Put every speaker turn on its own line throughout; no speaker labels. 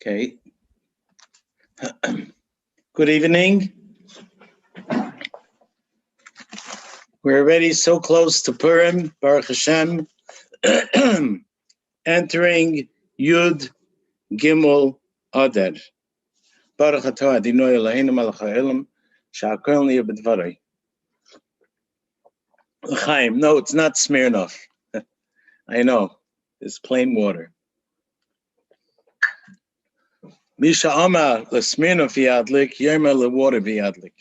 Okay. Good evening. We're already so close to Purim, Baruch Hashem, entering Yud Gimel Adar. Baruch Atah Adonai Eloheinu melech haolam, she'akol niyeh b'dvarei. Chaim, no, it's not Smirnoff. I know, it's plain water. Misha Amar l'Smirnoff yadlik, Yerma l'water v'yadlik.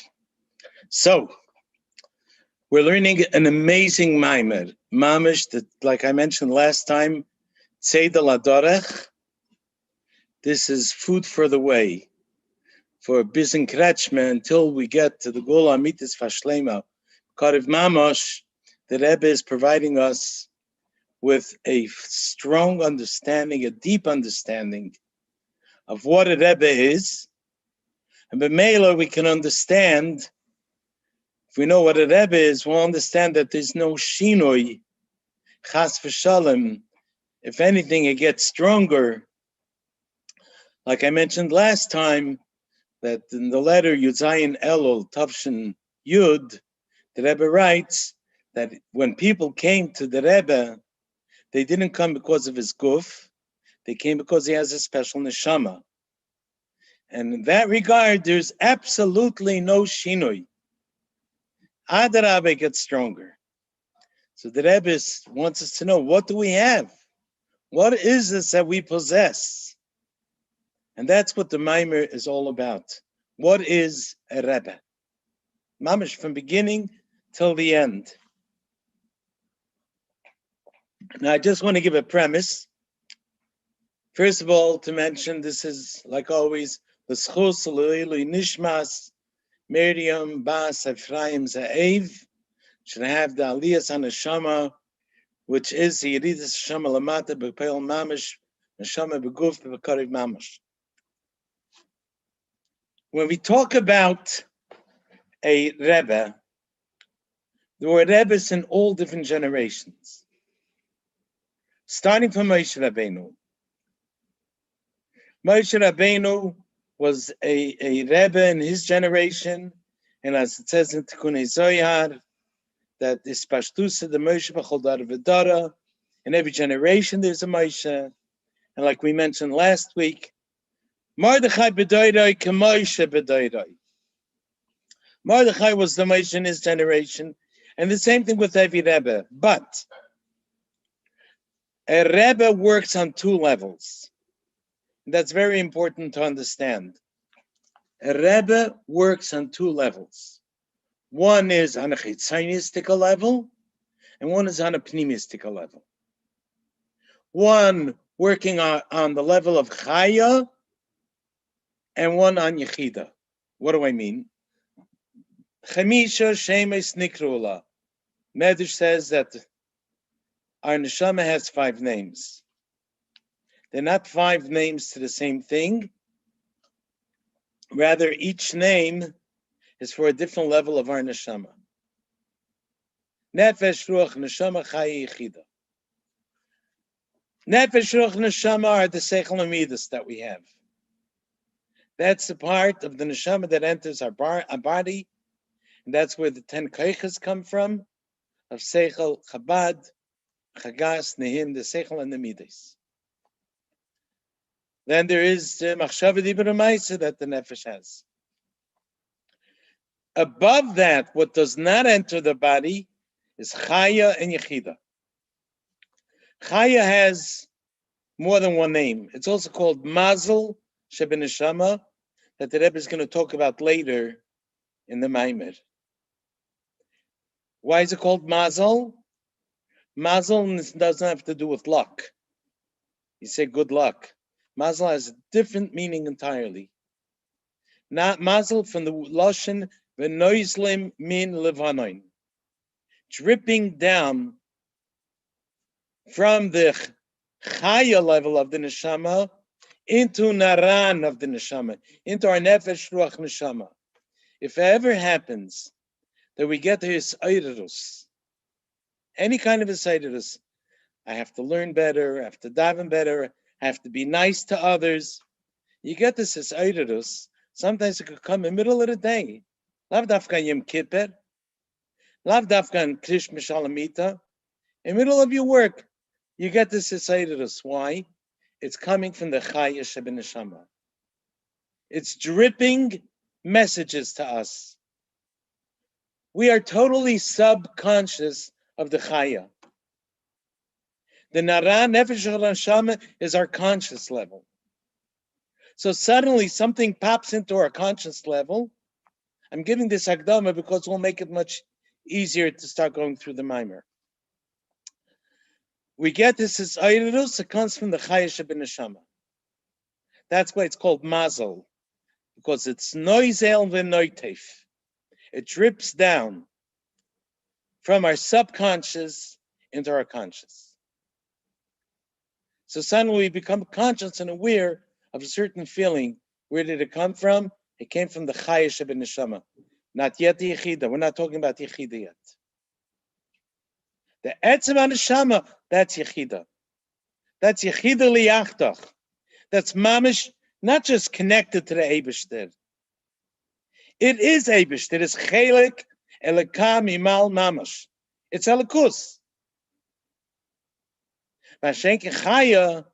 So, we're learning an amazing maimer, mamish, that, like I mentioned last time, Tzedel Adorech. This is food for the way, for Bizin Kretschmer, until we get to the Gula Amitis Fashlema. Karev Mamash, the Rebbe is providing us with a strong understanding, a deep understanding of what a Rebbe is. And b'meila we can understand, if we know what a Rebbe is, we'll understand that there's no shinoi, chas v'shalom. If anything, it gets stronger. Like I mentioned last time, that in the letter Yud Zayin Elul Tavshin Yud, the Rebbe writes that when people came to the Rebbe, they didn't come because of his guf, they came because he has a special neshama. And in that regard, there's absolutely no shinoi. Adarabbe gets stronger. So the Rebbe wants us to know, what do we have? What is this that we possess? And that's what the Maimer is all about. What is a Rebbe? Mamish, from beginning till the end. Now, I just want to give a premise. First of all, to mention, this is, like always, the Schus L'Ilui Nishmas, Miriam Bas Ephraim Za'ev, should have the Aliyas HaNeshama, which is the Yeridus Shama Lamata B'Peil Mamish, Neshama B'Guf B'Karev Mamish. When we talk about a Rebbe, there were Rebbes in all different generations. Starting from Moshe Rabbeinu. Moshe Rabbeinu was a Rebbe in his generation, and as it says in Tikkun Zohar, that is Pashtusa the Moshe B'chol Dara V'Dara. In every generation there's a Moshe, and like we mentioned last week, Mordechai B'Doiroi K'Moshe B'Doiroi. Mordechai was the Moshe in his generation, and the same thing with every Rebbe. But a Rebbe works on two levels. That's very important to understand. A Rebbe works on two levels. One is on a chitzonistical level, and one is on a pneumistical level. One working on the level of chaya, and one on yechida. What do I mean? Chemisha shemes nikrula. Medrash says that our neshama has 5 names. They're not 5 names to the same thing. Rather, each name is for a different level of our neshama. Nefesh, ruach, neshama, chaya, yechida. Nefesh, ruach, neshama are the seichel amidas that we have. That's the part of the neshama that enters our body, and that's where the 10 keiches come from, of seichel, chabad, chagas, nehim, the seichel and the midas. Then there is the machshava dibur u'maisa that the nefesh has. Above that, what does not enter the body is chaya and yechida. Chaya has more than one name. It's also called mazel shebeneshama, that the Rebbe is going to talk about later in the Maimer. Why is it called mazel? Mazel doesn't have to do with luck. You say good luck. Mazel has a different meaning entirely. Not mazel from the lashon v'noizlim min levanon, dripping down from the chaya level of the neshama into naran of the neshama, into our nefesh ruach neshama. If it ever happens that we get to his eirus, any kind of his eirus, I have to learn better, I have to daven better, I have to be nice to others. You get this as Eidurus. Sometimes it could come in the middle of the day. Lav dafka Yom Kippur. Lav dafka Krish Mishalamita. In the middle of your work, you get this as Eidurus. Why? It's coming from the Chaya Shebineshama. It's dripping messages to us. We are totally subconscious of the Chaya. The Nara Nefesh Shama is our conscious level. So suddenly something pops into our conscious level. I'm giving this Akdama because it will make it much easier to start going through the Mimer. We get this as Eidurus, it comes from the Chaya Shebineshama. That's why it's called Mazel, because it's Noizel v'Noiteif. It drips down from our subconscious into our conscious. So suddenly we become conscious and aware of a certain feeling. Where did it come from? It came from the Chaya Shebineshama. Not yet the Yechida. We're not talking about Yechida yet. The Etzem HaNeshama, that's Yechida. That's Yechida Liyachtach. That's Mamish, not just connected to the Eibishter. It is Eibishter. It's Chelik Elokam Imal Mamash. It's Elikus. Mashenke Chaya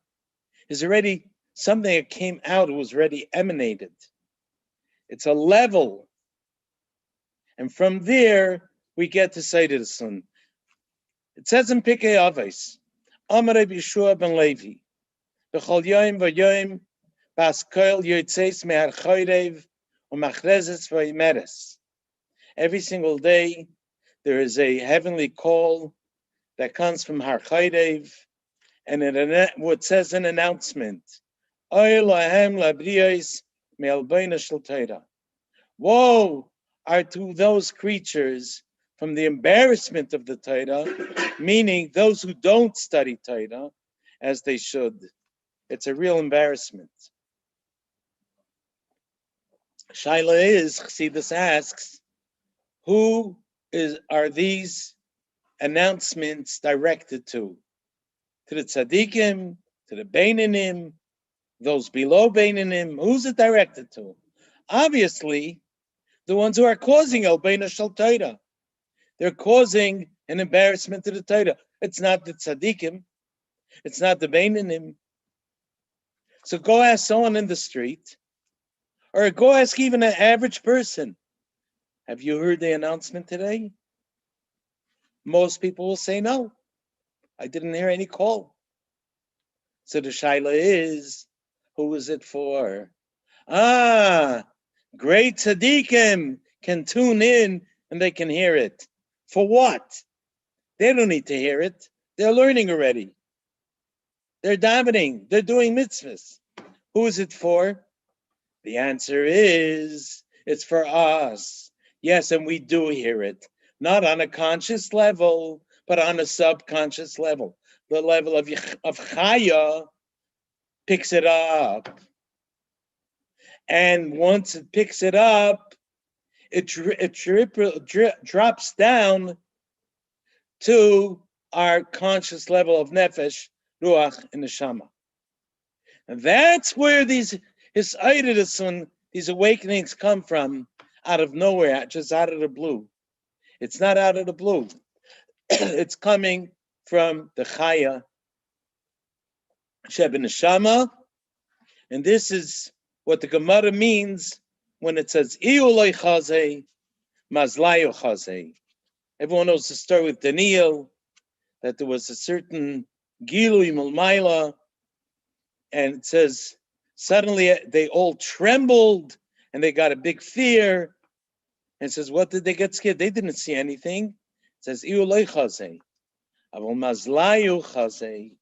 is already something that came out, it was already emanated. It's a level. And from there, we get to say to the Sun. It says in Pikei Avos, Amar Reb Yeshua ben Levi, B'chol Yoim v'Yoim, Bas Koil Yoitzeis Me'ar Choyrev, U'Machrezes v'Yimeres. Every single day, there is a heavenly call that comes from Har Choyrev, and what says an announcement, Oy lahem labriyos me'albeina shel Torah. Woe are to those creatures from the embarrassment of the Torah, meaning those who don't study Torah as they should. It's a real embarrassment. Shaila is, Chassidus asks, who are these announcements directed to? To the tzaddikim, to the beinanim, those below beinanim? Who's it directed to? Obviously, the ones who are causing albeina shel Torah. They're causing an embarrassment to the Torah. It's not the tzaddikim. It's not the beinanim. So go ask someone in the street, or go ask even an average person, have you heard the announcement today? Most people will say no. I didn't hear any call. So the shaila is, who is it for? Great tzaddikim can tune in and they can hear it. For what? They don't need to hear it. They're learning already. They're davening. They're doing mitzvahs. Who is it for? The answer is, it's for us. Yes, and we do hear it. Not on a conscious level, but on a subconscious level. The level of Chaya picks it up. And once it picks it up, it drops down to our conscious level of Nefesh, Ruach, and Neshama. And that's where these awakenings come from, out of nowhere, just out of the blue. It's not out of the blue. It's coming from the Chaya Shebineshama, and this is what the Gemara means when it says Iuloi Chazei, Mazlayo Chazei. Everyone knows the story with Daniel, that there was a certain Gilui Mulmaila, and it says suddenly they all trembled and they got a big fear. And it says, what did they get scared? They didn't see anything. It says Iuloi Chazei, Avol Mazlayo Chazei.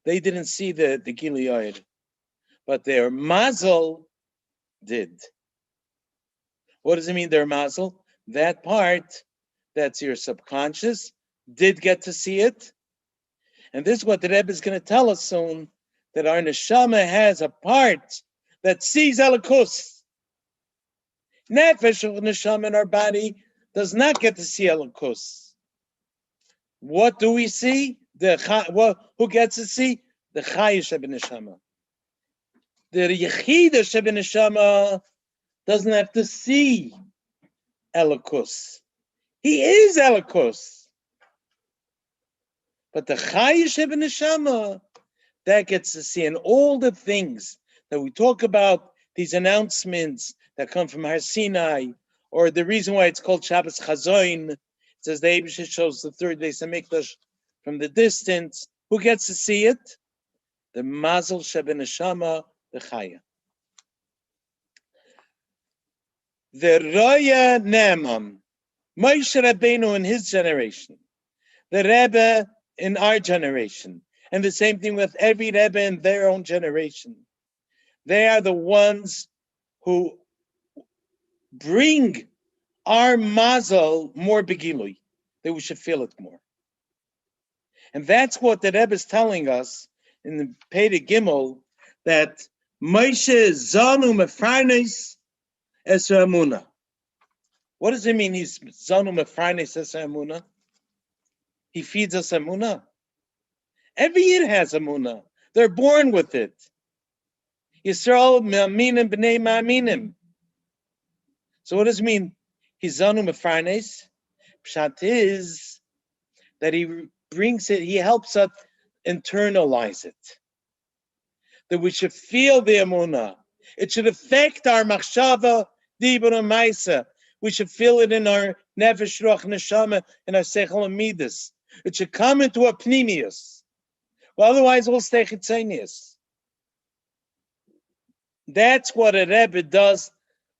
They didn't see the Gilui, but their mazel did. What does it mean, their mazel? That part, that's your subconscious, did get to see it. And this is what the Rebbe is going to tell us soon, that our neshama has a part that sees Elikus. Nefesh of neshama in our body does not get to see Elikus. What do we see? Who gets to see? The Chaya Shebineshama. The Yechida Shebeneshama doesn't have to see Elokus. He is Elokus. But the Chaya Shebeneshama, that gets to see, and all the things that we talk about, these announcements that come from Har Sinai, or the reason why it's called Shabbos Chazoin, it says the Eibush shows the third Beis Hamikdash from the distance. Who gets to see it? The Mazel Shebeneshama, the Chaya. The Roya Ne'eman, Moshe Rabbeinu in his generation, the Rebbe in our generation, and the same thing with every Rebbe in their own generation. They are the ones who bring our mazel more begilui, that we should feel it more. And that's what the Rebbe is telling us in the Perek Gimel, that Moshe zanu mefarnes es emuna. What does it mean he's zanu mefarnes es emuna? He feeds us emuna. Every Yid has emuna. They're born with it. Yisrael me'aminim b'nei ma'aminim. So what does it mean? He's zanu mefarnes. Pshat is that he brings it, he helps us internalize it. That we should feel the emunah. It should affect our machshava, dibur and maisa. We should feel it in our nefesh, ruach, neshama, and our seichel and midas. It should come into our pnimius. Well, otherwise we'll stay chitzonius. That's what a Rebbe does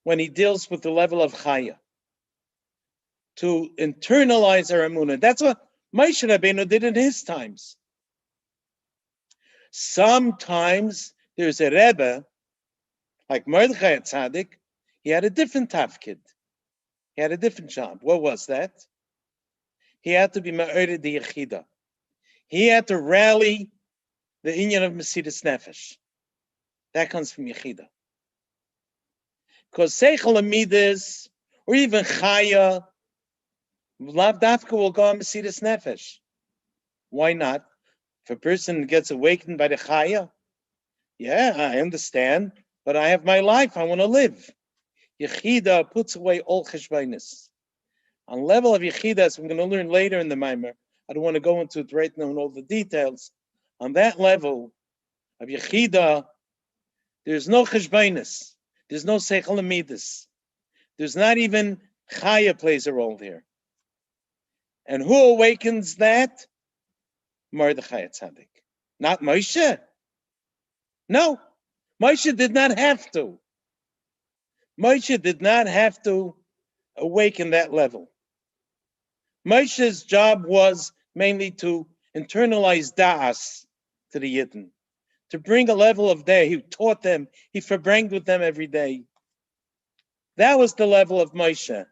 when he deals with the level of chaya. To internalize our emunah. That's what Moshe Rabbeinu did in his times. Sometimes there's a Rebbe, like Mordechai Tzaddik, he had a different tafkid. He had a different job. What was that? He had to be ma'ored the yechida. He had to rally the inyan of Mesidas Nefesh. That comes from yechida. Because seichel amidas, or even chaya, Lav Dafka will go on Mesidas Nefesh. Why not? If a person gets awakened by the Chaya, yeah, I understand, but I have my life, I want to live. Yechida puts away all cheshbainis. On level of Yechida, as we're going to learn later in the Maimer, I don't want to go into it right now in all the details. On that level of Yechida, there's no cheshbainis. There's no seichel amidas. There's not even Chaya plays a role there. And who awakens that? Mordechai Tzaddik. Not Moshe. No, Moshe did not have to. Moshe did not have to awaken that level. Moshe's job was mainly to internalize da'as to the Yidden, to bring a level of day. He taught them, he verbranged with them every day. That was the level of Moshe.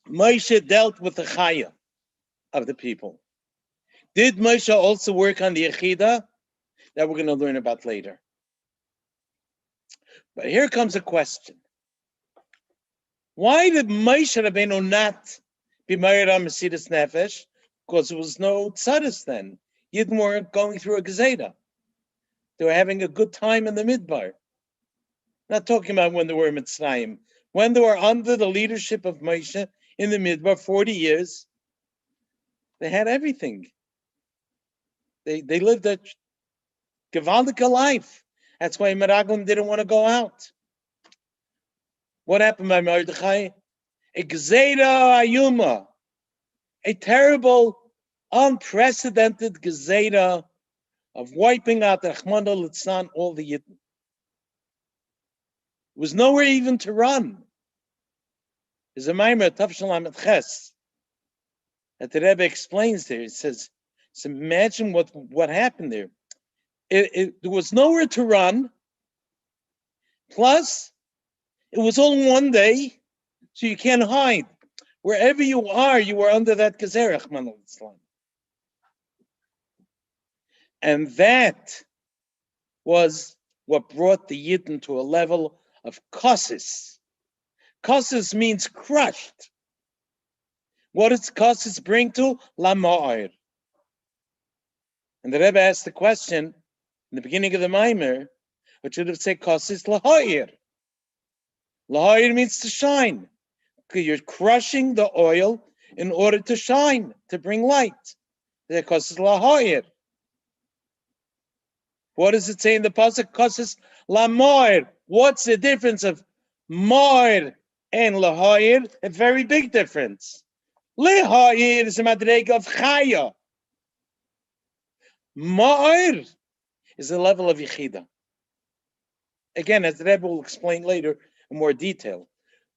Moshe dealt with the chaya of the people. Did Moshe also work on the yechida? That we're going to learn about later. But here comes a question. Why did Moshe Rabbeinu not be married on Mesidas Nefesh? Because there was no tzadis then. Yidden weren't going through a gezeda. They were having a good time in the midbar. Not talking about when they were in Mitzrayim. When they were under the leadership of Moshe in the midbar, 40 years, they had everything. They lived a gewaldige life. That's why Meraglim didn't want to go out. What happened by Mordechai? A gezeda ayuma, a terrible, unprecedented gezeda of wiping out the Rachmana litzlan, all the Yidden. There was nowhere even to run. There's a Maimer, Tavshalam et Ches, that the Rebbe explains there. It says, so imagine what happened there. There was nowhere to run. Plus, it was all one day, so you can't hide. Wherever you are under that gezerah, Rachmana litzlan. And that was what brought the Yidden to a level of kosis. Kosis means crushed. What does kosis bring to? La ma'ir. And the Rebbe asked the question in the beginning of the Maimer, It should have said kosis lahoyer. Lahoyer means to shine. You're crushing the oil in order to shine, to bring light. That kosis lahoyer. What does it say in the pasuk? Kosis lamoyer. What's the difference of moir and lahoyer? A very big difference. Lahoyer is a madrega of chaya. Moir is a level of yichida. Again, as the Rebbe will explain later in more detail.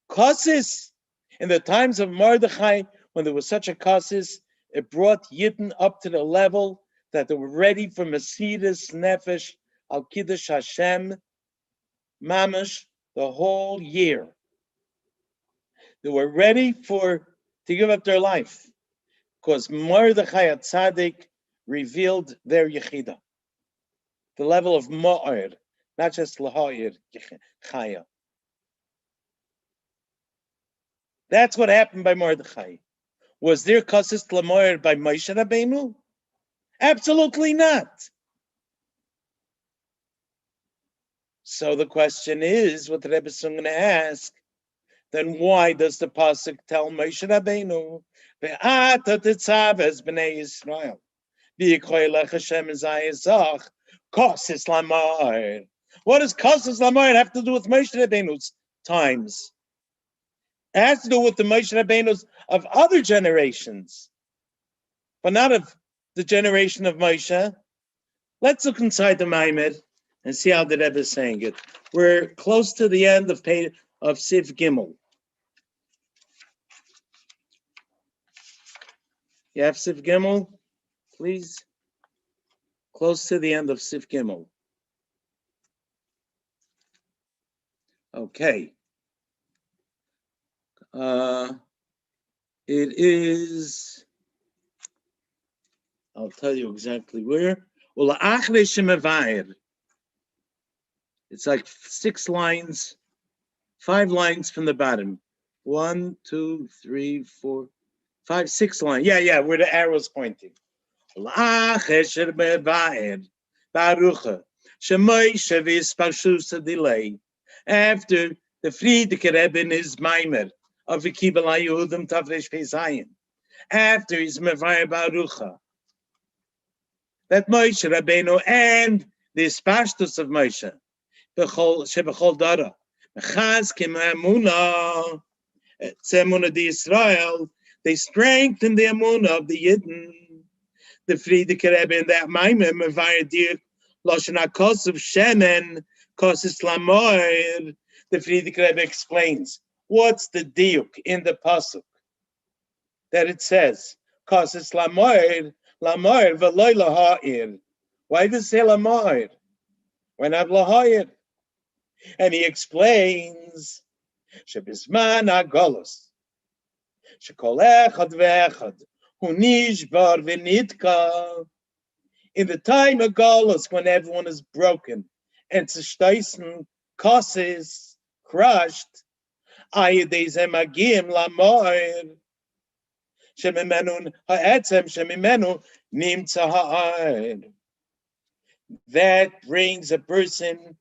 Kosis, in the times of Mordechai, when there was such a kosis, it brought Yidden up to the level that they were ready for Mesidas Nefesh Al Kiddush Hashem Mamash the whole year. They were ready to give up their life because Mordechai Tzaddik revealed their Yechida, the level of Ma'ir, not just Lahoyer Chaya. That's what happened by Mordechai. Was there Kosis Lamoyer by Moshe Rabbeinu? Absolutely not. So the question is, what the Rebbe is going to ask, then why does the pasuk tell Moshe Rabbeinu, "Ve'ata Tetzaveh b'nei Yisrael, v'yikoylech Hashem zayizach kosis lamoyer"? What does kosis lamoyer have to do with Moshe Rabbeinu's times? It has to do with the Moshe Rabbeinu's of other generations, but not of the generation of Moshe. Let's look inside the Maimed and see how the Rebbe is saying it. We're close to the end of Siv Gimel. You have Siv Gimel, please? Close to the end of Siv Gimel. Okay. It is, I'll tell you exactly where. It's like 6 lines, 5 lines from the bottom. 1, 2, 3, 4, 5, 6 lines. Yeah, where the arrow's pointing. After the Friedrich Rebbe in his Maimer of V'kibel HaYehudim Tavresh Peizayin, after his Mevaya Barucha, that Moshe Rabbeinu and the Spashtus of Moshe, Shebechol Dara, Mechaz Kim Emunah, Tzemuna di Israel, they strengthened the Emunah of the Yidden. The Friedrich Rebbe in that Maimer Mevaya Dir Lashon HaKosov Shemen Kosis Lamoyer. The Friedrich Rebbe explains what's the diuk in the pasuk that it says Kosis Lamoyer v'loy lahoyer. Why does it say lamoyer? Why not lahoyer? And he explains shebizman hagolus shekol echad ve'echad hu nishbar v'nitka. In the time of golus, when everyone is broken and zerstoßen, kosis, crushed, ayedezem agim lamoyer shemimenu ha'etzem shemimenu nimtza ha'ayr. That brings a person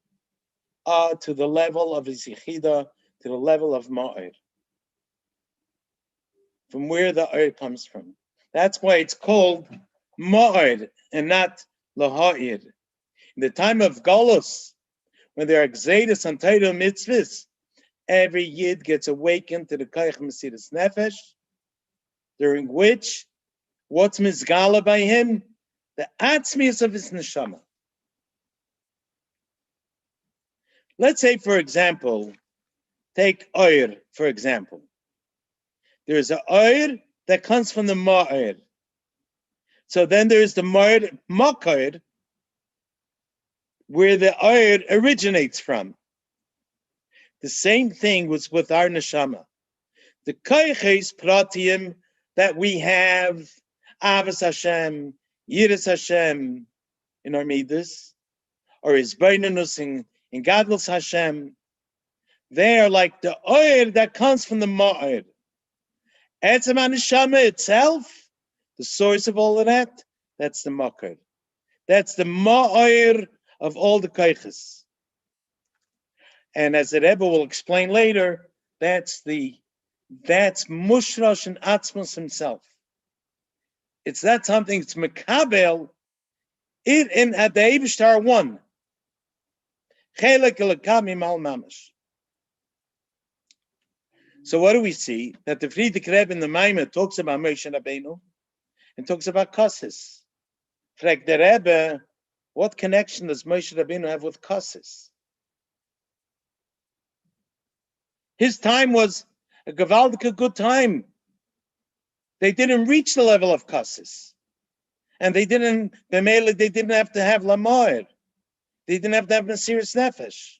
to the level of his yichida, to the level of ma'ir, from where the ayr comes from. That's why it's called ma'ir and not laha'ir. In the time of Golus, when there are Gzeidas and Torah mitzvahs, every Yid gets awakened to the Koyach Mesidas Nefesh, during which, what's Mizgala by him? The Atzmius of his Neshama. Let's say, for example, take Oyer, for example. There's an Oyer that comes from the Ma'ir. So then there's the Makir, where the Oyer originates from. The same thing was with our neshama. The koiches pratiim that we have, Avos Hashem, Yiras Hashem in our midas, or Isbeinanus in Gadlus Hashem, they are like the Oyer that comes from the Ma'ir. Etzem HaNeshama itself, the source of all of that, that's the Makir. That's the Ma'ir of all the koiches. And as the Rebbe will explain later, that's Mushrosh and Atzmos himself. It's not something, it's Mekabel. It and at the Eibishtar one. Chelek Elakami Mal Mamash. So what do we see? That the Frierdiker Rebbe in the Maimah talks about Moshe Rabbeinu and talks about Kosses. Frag the Rebbe, what connection does Moshe Rabbeinu have with Kosses? His time was a gewaldige good time. They didn't reach the level of Kosses. And they didn't have to have Lamoir. They didn't have to have Mesiras Nefesh.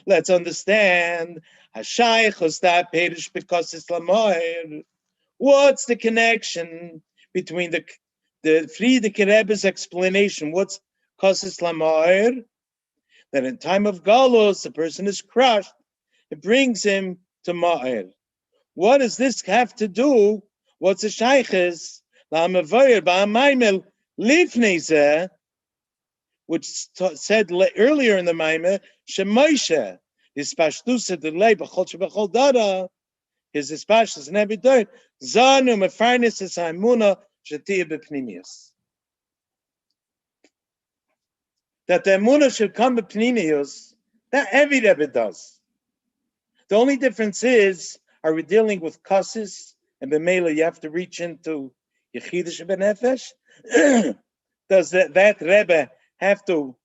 Let's understand. What's the connection between the Frierdiker Rebbe's explanation? What's Kosses Lamoir? That in time of Galus, the person is crushed. It brings him to Ma'ir. What does this have to do? What's the Shaykhis? Which said earlier in the Maimah, Shemoshe, his pashtusa delay b'chol shebechol dada, his pashtus in every day, zanu mefarnis es ha'emuna shetia b'pnimius. That the emuna should come b'pnimius, that every Rebbe does. The only difference is, are we dealing with kassis, and b'meila you have to reach into yechidish b'nefesh? Does that Rebbe have to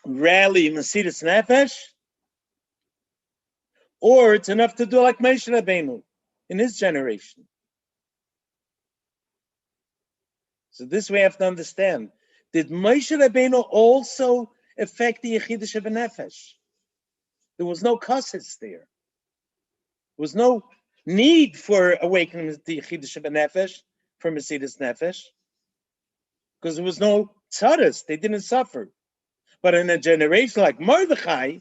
rally Mesiras Nefesh? Or it's enough to do like Moshe Rabbeinu in his generation? So this we have to understand. Did Moshe Rabbeinu also affect the Yechidish Nefesh? There was no kassis there. There was no need for awakening the Yechidish Nefesh for Mesiras Nefesh, because there was no tzaras, they didn't suffer. But in a generation like Mordechai,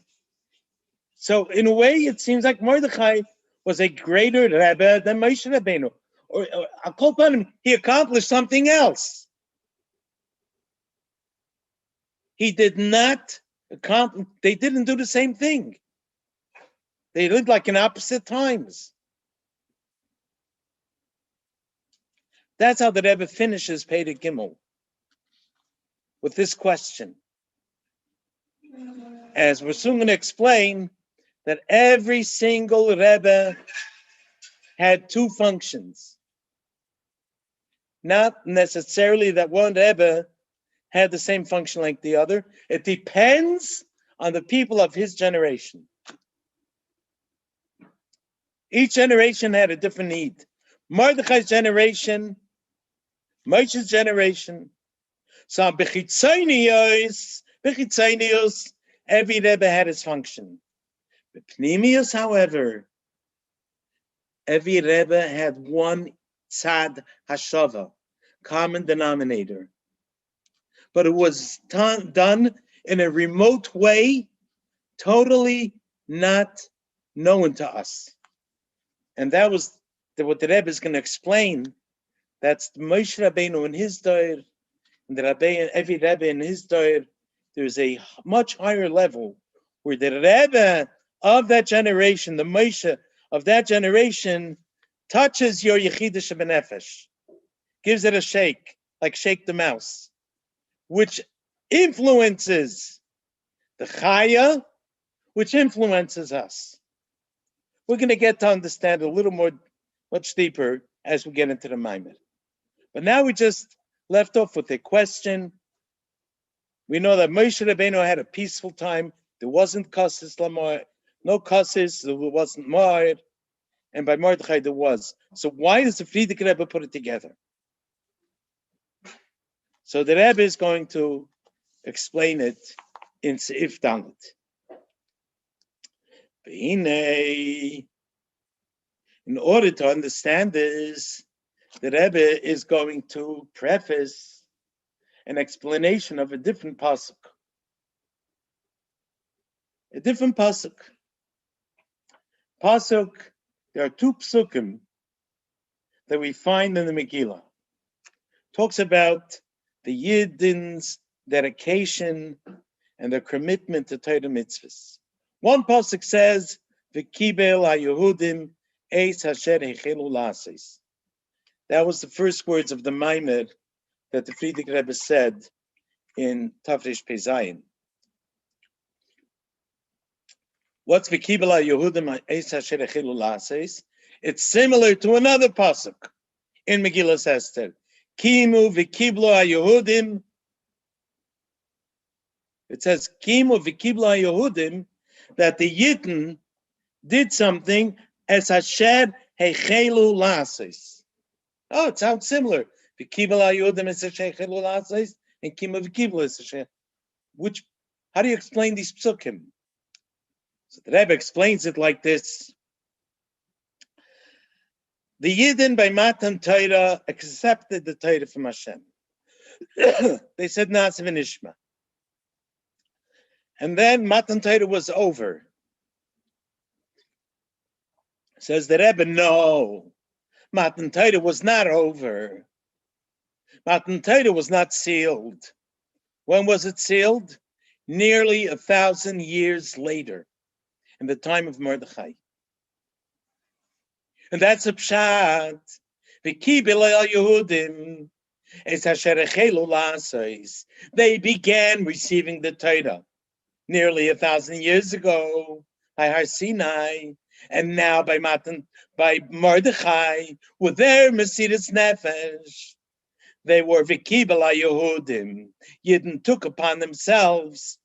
so in a way it seems like Mordechai was a greater Rebbe than Moshe Rabbeinu. Or I'll call upon him, he accomplished something else. He did not accomplish, they didn't do the same thing. They lived like in opposite times. That's how the Rebbe finishes Perek Gimel, with this question. As we're soon going to explain, that every single Rebbe had two functions. Not necessarily that one Rebbe had the same function like the other. It depends on the people of his generation. Each generation had a different need. Mordechai's generation, Moshe's generation. So Bechitzonius, every Rebbe had his function. Pnimius, however, every Rebbe had one tzad hashava, common denominator. But it was done in a remote way, totally not known to us. And that was what the Rebbe is going to explain. That's Moshe Rabbeinu in his dair, and every Rebbe in his dair. There's a much higher level where the Rebbe of that generation, the Moshe of that generation, touches your Yechidish B'nefesh, gives it a shake, like shake the mouse, which influences the Chaya, which influences us. We're going to get to understand a little more, much deeper as we get into the Maimon. But now we just left off with a question. We know that Moshe Rabbeinu had a peaceful time. There wasn't Kassis Lamar, no Kassis, there wasn't Mar, and by Mordechai there was. So why does the Frierdiker Rebbe put it together? So the Rebbe is going to explain it in Seif Dalet. In order to understand this, the Rebbe is going to preface an explanation of a different pasuk. A different pasuk. There are two psukim that we find in the Megillah. Talks about the Yidin's dedication and their commitment to Torah mitzvahs. One pasuk says, "V'kibel haYehudim eis hasher hechelu lasis." That was the first words of the Maimed that the Frierdiker Rebbe said in Tafresh Pei Zayin. What's V'kibel haYehudim eis hasher hechelu lasis? It's similar to another pasuk in Megillas Esther. Kimu v'kiblu haYehudim. It says Kimu v'kiblu haYehudim, that the Yidden did something as Hasher hechelu lasis. Oh, it sounds similar. V'kiblu haYehudim es Hasher hechelu lasis, and Kimu v'kiblu es Hasher. Which, how do you explain these psukim? So the Rebbe explains it like this. The Yidden by Matan Torah accepted the Torah from Hashem. They said Na'aseh v'nishma. And then Matan Torah was over. Says the Rebbe, no. Matan Torah was not over. Matan Torah was not sealed. When was it sealed? Nearly 1,000 years later, in the time of Mordechai. And that's a pshat. V'kibel haYehudim es hasher hechelu lasis. They began receiving the Torah nearly 1,000 years ago by Har Sinai, and now by Mordechai with their Mesiras Nefesh. They were v'kibel haYehudim. Yidden took upon themselves.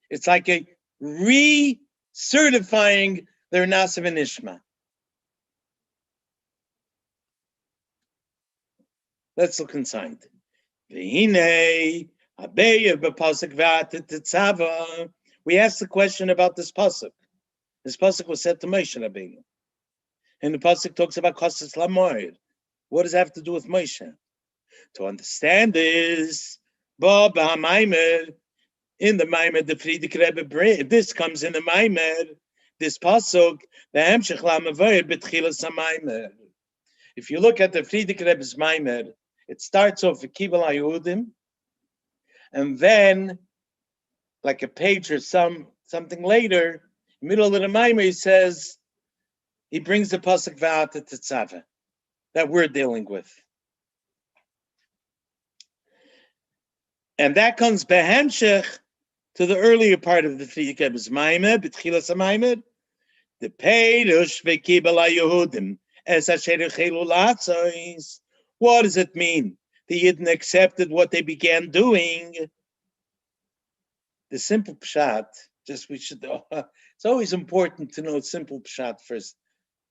It's like a re-certifying their Na'aseh v'nishma. Let's look inside. V'hinei habeyev b'pasuk v'atet Tetzaveh. We asked the question about this pasuk. This pasuk was said to Moshe Rabbeinu, and the pasuk talks about Kosas Lamoid. What does it have to do with Moshe? To understand this, in the Maimed, the Frierdiker Rebbe, this comes in the Maimed, this pasuk, the Hemshech Lamavoid b'tchilas haMaimed. If you look at the Frierdiker Rebbe's Maimed, it starts off with Kibel haYehudim, and then, like a page or something later, middle of the Maimed, he says, he brings the pasuk v'atet Tetzaveh that we're dealing with. And that comes behemshech to the earlier part of the Frierdiker Rebbe's Maimed, b'tchilas haMaimed, the peirush v'kibel haYehudim es hasher hechelu lasis. What does it mean? The Yidden accepted what they began doing. The simple pshat, it's always important to know simple pshat first.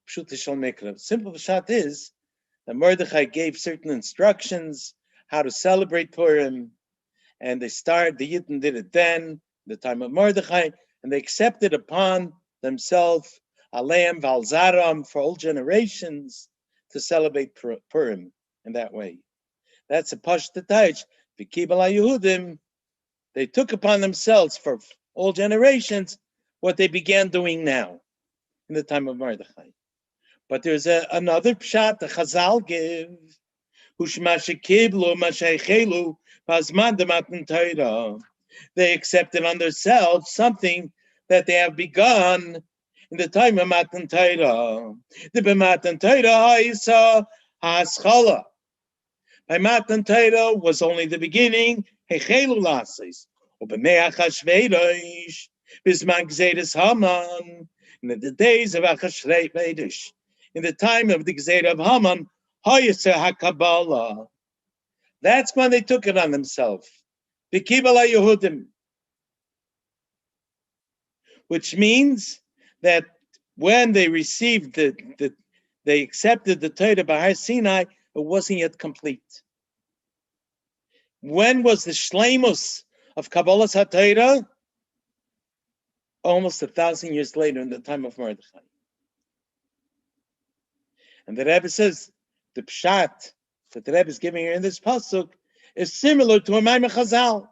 Pshut shel mikra. Simple pshat is that Mordechai gave certain instructions how to celebrate Purim, and the Yidden did it then, the time of Mordechai, and they accepted upon themselves aleim valzaram for all generations to celebrate Purim in that way. That's a pashtatayich. V'kibel haYehudim, they took upon themselves for all generations what they began doing now in the time of Mordechai. But there's another pshat the Chazal give. They accepted on themselves something that they have begun in the time of Matan Torah. The b'Matan Torah isa haSchala. By Matan Torah was only the beginning. Hechelu lasis. U'b'mei Achashverosh b'zman gzeres Haman. In the days of Achashverosh, in the time of the Gzeira of Haman, Hayaseh HaKabbalah. That's when they took it on themselves. V'kibel haYehudim. Which means that when they received they accepted the Torah by Har Sinai, it wasn't yet complete. When was the shleimus of Kabbalas HaTorah? Almost 1,000 years later, in the time of Mordechai. And the Rebbe says the pshat that the Rebbe is giving here in this pasuk is similar to a Maimer Chazal.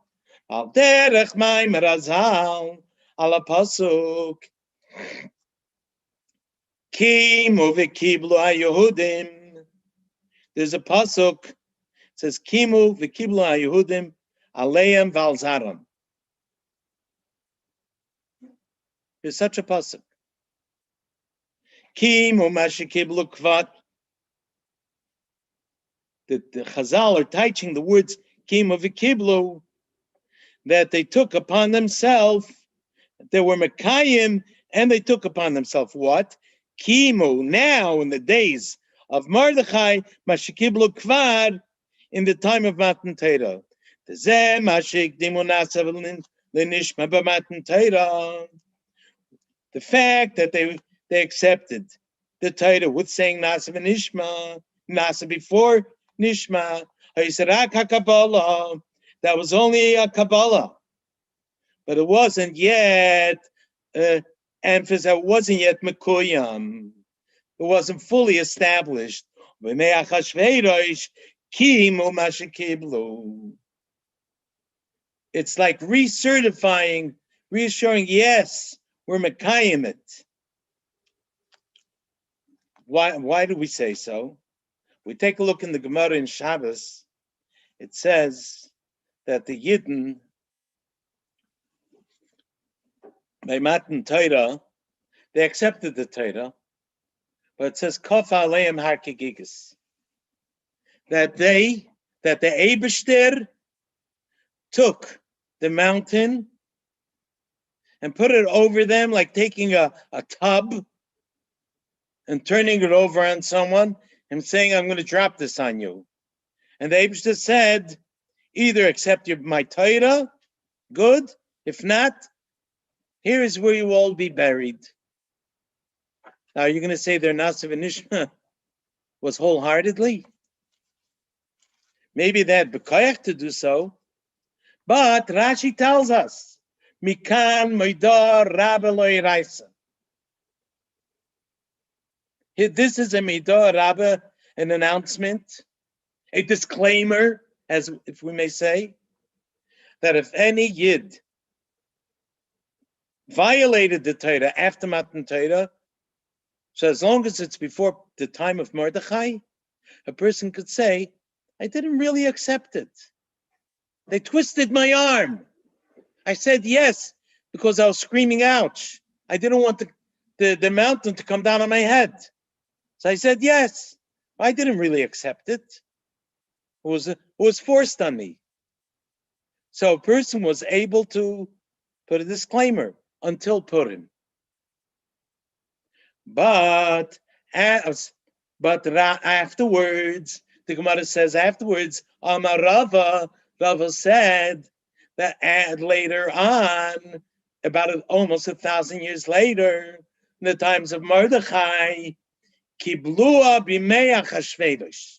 Al derech Maimer Chazal al pasuk Kimu v'kiblu haYehudim. There's a pasuk that says Kimu v'kiblu haYehudim aleim valzaram. There's such a pasuk. Kimu mashikiblu kvat. The Chazal are teaching the words kimu v'kiblu, that they took upon themselves. They were Mekayim, and they took upon themselves what? Kimu, now in the days of Mordechai, Mashikiblu Kvar, in the time of Matan Torah. The fact that they accepted the Torah with saying Nasa v'Nishma, Nasa before Nishma, that was only a Kabbalah. But it wasn't yet emphasis. It wasn't yet mekuyam. It wasn't fully established. It's like recertifying, reassuring. Yes, we're mekayim it. Why do we say so? We take a look in the Gemara in Shabbos. It says that the Yidden, by Matan Torah, they accepted the Torah, but it says Kof Aleim Harkigigas, that the Eibishter took the mountain and put it over them like taking a tub and turning it over on someone and saying, I'm going to drop this on you. And the Eibishter said, either accept my Torah, good, if not, here is where you will all be buried. Now, you're going to say their Nasa v'Nishma was wholeheartedly? Maybe they had B'koyach to do so, but Rashi tells us, Mikan Moidor Rabbe Lo Yiraisa. This is a Moidor Rabbe, an announcement, a disclaimer, as if we may say, that if any Yid violated the Torah after Matan Torah, so as long as it's before the time of Mordechai, a person could say, I didn't really accept it. They twisted my arm. I said yes, because I was screaming ouch. I didn't want the mountain to come down on my head. So I said yes. I didn't really accept it. It was forced on me. So a person was able to put a disclaimer until Purim. But afterwards, the Gemara says afterwards, Amar Rava said that later on, about almost 1,000 years later, in the times of Mordechai, Kiblua b'mei Achashverosh.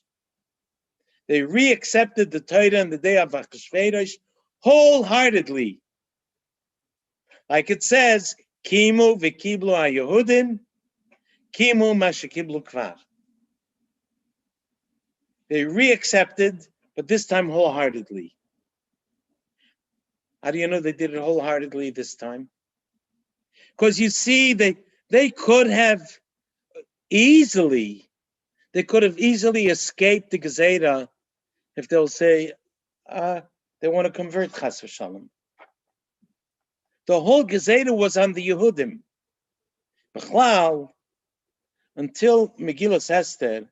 They reaccepted the Torah on the day of Achashverosh wholeheartedly. Like it says, Kimu v'kiblu ha-Yehudim, Kimu mashikiblu kvar. They reaccepted, but this time wholeheartedly. How do you know they did it wholeheartedly this time? Because you see, they could have easily escaped the Gezerah if they'll say they want to convert Chas v'Shalom. The whole Gezerah was on the Yehudim. B'chlal, until Megillas Esther,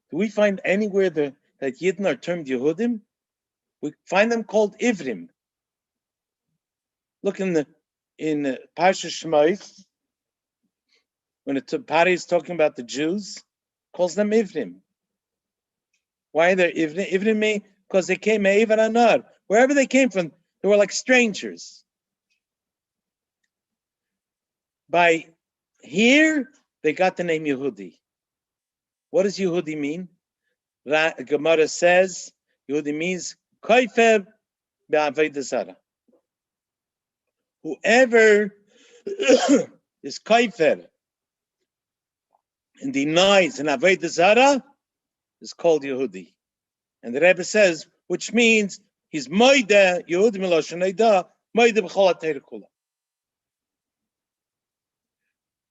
do we find anywhere that Yidden are termed Yehudim? We find them called Ivrim. Look in Parsha Shmos, when Pari is talking about the Jews, calls them Ivrim. Why are they Ivrim? Ivrim mean because they came Me'ever Anar. Wherever they came from, they were like strangers. By here, they got the name Yehudi. What does Yehudi mean? Gemara says Yehudi means Koifer be'avodah zarah. Whoever is Koifer and denies an avodah zarah is called Yehudi. And the Rebbe says, which means he's Moide, Yehudi Miloshen Eida, Moide b'chol ha'Torah kula.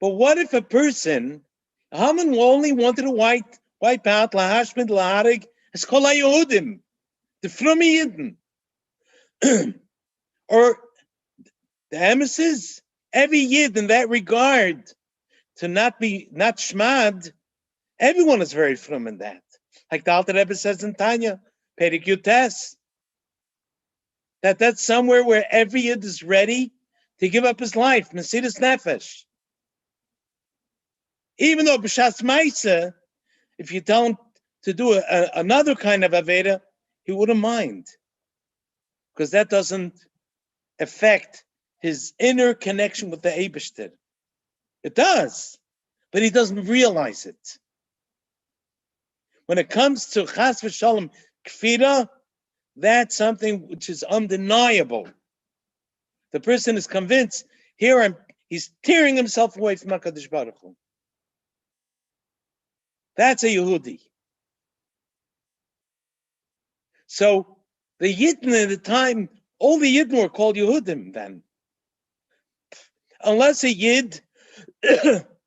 But what if a person, Haman only wanted to wipe out Lahashmid Laharig as Kol HaYehudim, the Frumi Yidden, or the emissaries Every Yid in that regard, to not shmad, everyone is very frum in that. Like the Alter Rebbe says in Tanya, Perek Yutes, that's somewhere where every Yid is ready to give up his life, Mesidas Nefesh. Even though B'Shas Maisa, if you tell him to do another kind of Aveda, he wouldn't mind. Because that doesn't affect his inner connection with the Eibishter. It does, but he doesn't realize it. When it comes to Chas v'Shalom Kfira, that's something which is undeniable. The person is convinced, he's tearing himself away from HaKadosh Baruch Hu. That's a Yehudi. So the Yidden at the time, all the Yidden were called Yehudim then. Unless a Yid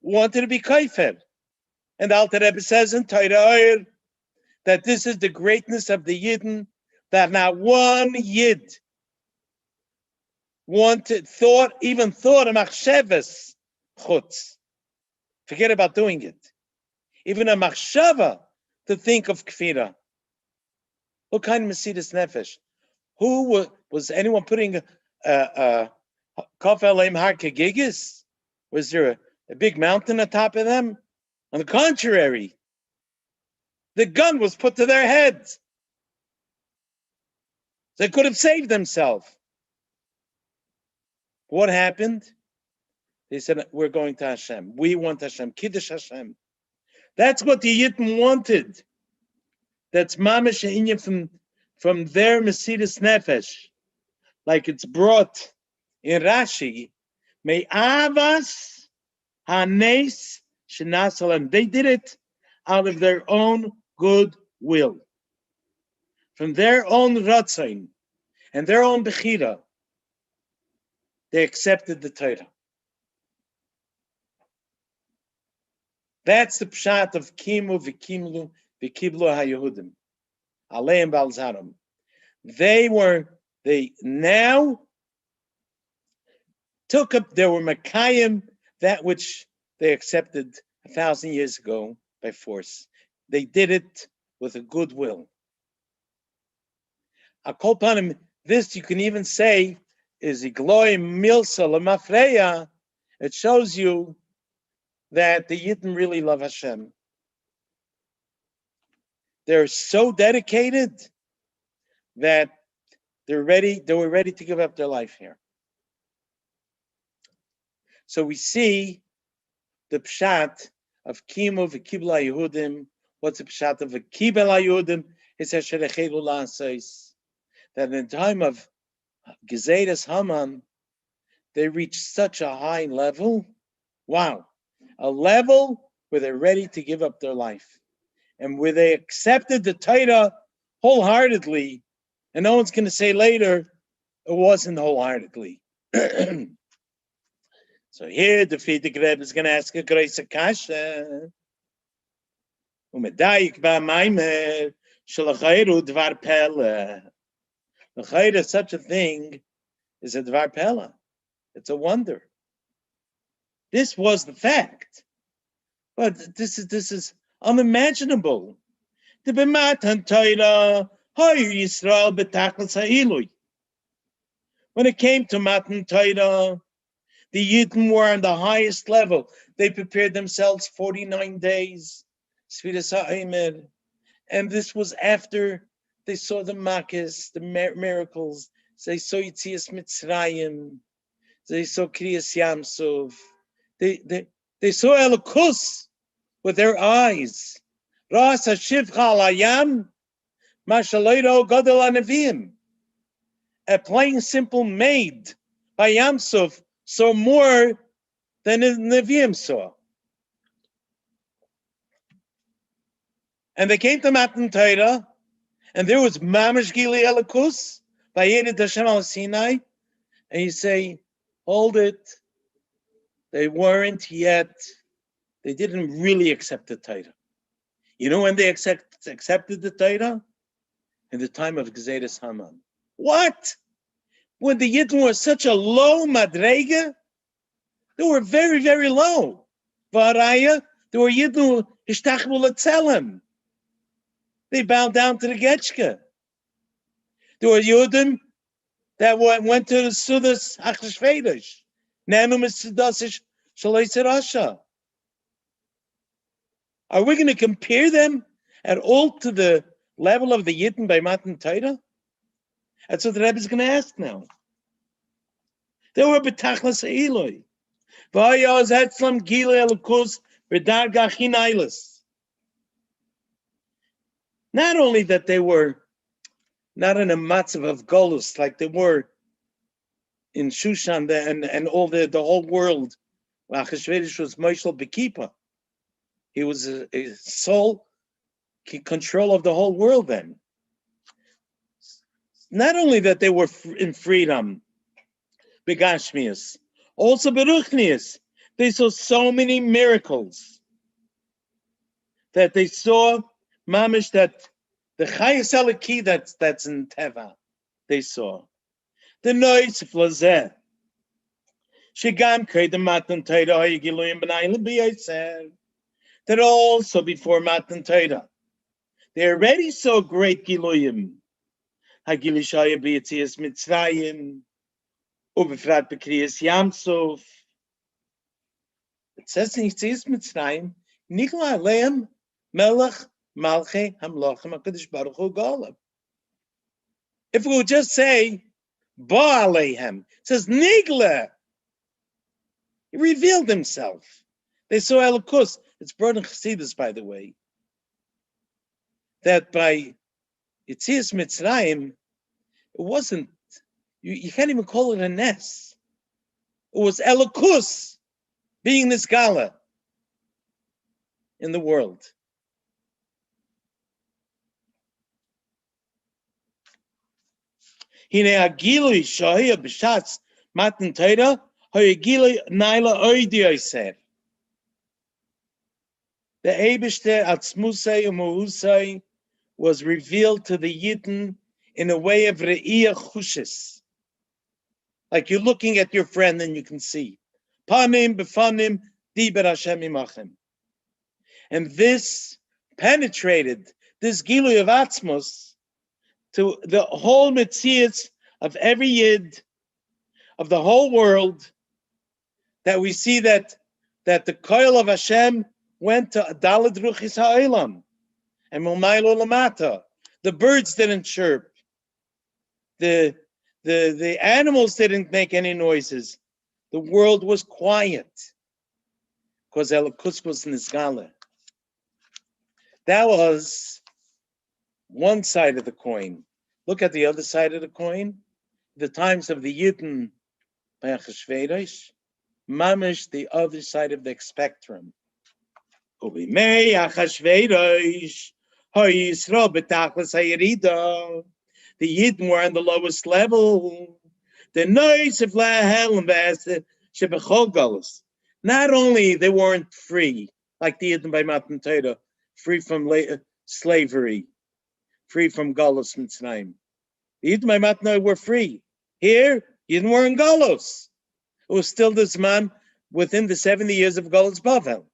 wanted to be Kaifer. And the Alter Rebbe says in Torah that this is the greatness of the Yidden, that not one Yid even thought of Machshavas Chutz. Forget about doing it. Even a Machshava to think of Kfira. What kind of Mesidas Nefesh? Who was anyone putting Kaf Aleim Har Kegigis? Was there a big mountain on top of them? On the contrary, the gun was put to their heads. They could have saved themselves. What happened? They said, we're going to Hashem. We want Hashem. Kiddush Hashem. That's what the Yidden wanted. That's Mamash Inyan from their Mesidas Nefesh. Like it's brought in Rashi. May Avas Hanes Shinasalam. They did it out of their own good will. From their own Ratzain and their own Bechira. They accepted the Torah. That's the pshat of Kimu v'Kiblu HaYehudim. Aleim Balzarim. They now took up, they were Makayim, that which they accepted 1,000 years ago by force. They did it with a good will. Akolpanim, this you can even say is Igloi Milsa Lamafreya. It shows you that the Yidden really love Hashem. They're so dedicated that they were ready to give up their life here. So we see the pshat of Kimu v'Kibla Yehudim. What's the pshat of Kibla Yehudim? It's Hasherechelu La'asais. That in the time of Gezeres Haman, they reached such a high level. Wow. A level where they're ready to give up their life. And where they accepted the Torah wholeheartedly. And no one's going to say later, it wasn't wholeheartedly. So here, the Frierdiker Rebbe is going to ask a great kasha. Umedayik ba'maimer shalachayru dvar pele. L'chayra, such a thing is a dvar pele. It's a wonder. This was the fact, but this is unimaginable. The b'matan Torah hayu Yisrael b'tachlis ha'ilui. When it came to Matan Torah, the Yidden were on the highest level. They prepared themselves 49 days, Sfiras ha'Omer, and this was after they saw the Makkos, the miracles. They saw Yitzias Mitzrayim. They saw Kriyas Yamsov. They saw Elokus with their eyes. Ras Hashivcha Alayam, Mashaloiro Gadol Anavim. A plain simple maid by Yamsov saw more than the Nevi'im saw. And they came to Matan Torah, and there was Mamash Gili Elokus by Yerid Hashem al Sinai, and you say, hold it. They weren't yet, they didn't really accept the Torah. You know when they accepted the Torah? In the time of Gezeres Haman. What? When the Yidden were such a low madrega, They were very, very low. Varaya, they were Yidnu Hishtachbul Tzelem. They bowed down to the Getchka. There were Yudim that went to the Sudas Achashvedish. Nanu Mitzidasish Shalaisir Asha. Are we going to compare them at all to the level of the Yidden by Matan Torah? That's what the Rebbe is going to ask now. They were betachlas Eloi. V'ayaz etzlam gilei elukus b'darga chinailas. Not only that they were not in a matzav of golus like they were in Shushan and all the whole world. Achashverosh was Moshel Bekipa. He was a sole control of the whole world then. Not only that they were in freedom, Begashmias, also Beruchnias. They saw so many miracles that they saw mamish that the Chayes Eliki that's in Teva, they saw. The noise of Lazeh. Shigam Kay the Matan Torah Giluyim B'nai L'Biyaseh. That also before Matan Torah. They already saw great Giluyim. Hagilishaya B'Yetzias Mitzrayim. Ubefrat B'Kriyas Yamsov. It says in Yetzias Mitzrayim, Nikla Aleim Melech Malchei Hamlochem HaKadosh Baruch Hu Golem. If we would just say, Ba Aleihem, it says Nigla. He revealed himself. They saw Elokus. It's brought in Chassidus, by the way, that by Yetzias Mitzrayim, it wasn't, you can't even call it a Nes. It was Elokus being this Gala in the world. Hine Agilui Shahia B'Shatz Matan Torah Hayagilui Naila Oidiyoi said. The Eibishter Atzmusei Umuhusei was revealed to the Yidden in a way of Re'iyah Chushes. Like you're looking at your friend and you can see. Panim Befanim Diber Hashem Imachem. And this penetrated, this Gilui of Atzmus, to the whole Metzias of every Yid, of the whole world, that we see that the Koil of Hashem went to Daled Ruchis Ha'olam and Mumaylo Lamata. The birds didn't chirp. The animals didn't make any noises. The world was quiet because Elokus was Nizgala. That was one side of the coin. Look at the other side of the coin. The times of the Yidden by Achashverosh, mamish the other side of the spectrum. The Yidden were on the lowest level. The noise of not only they weren't free, like the Yidden by Matan Torah, free from slavery, free from Galus Mitzrayim. The Yidden by Matan Torah were free. Here, Yidden were in Galus. It was still this man within the 70 years of Galus Bavel.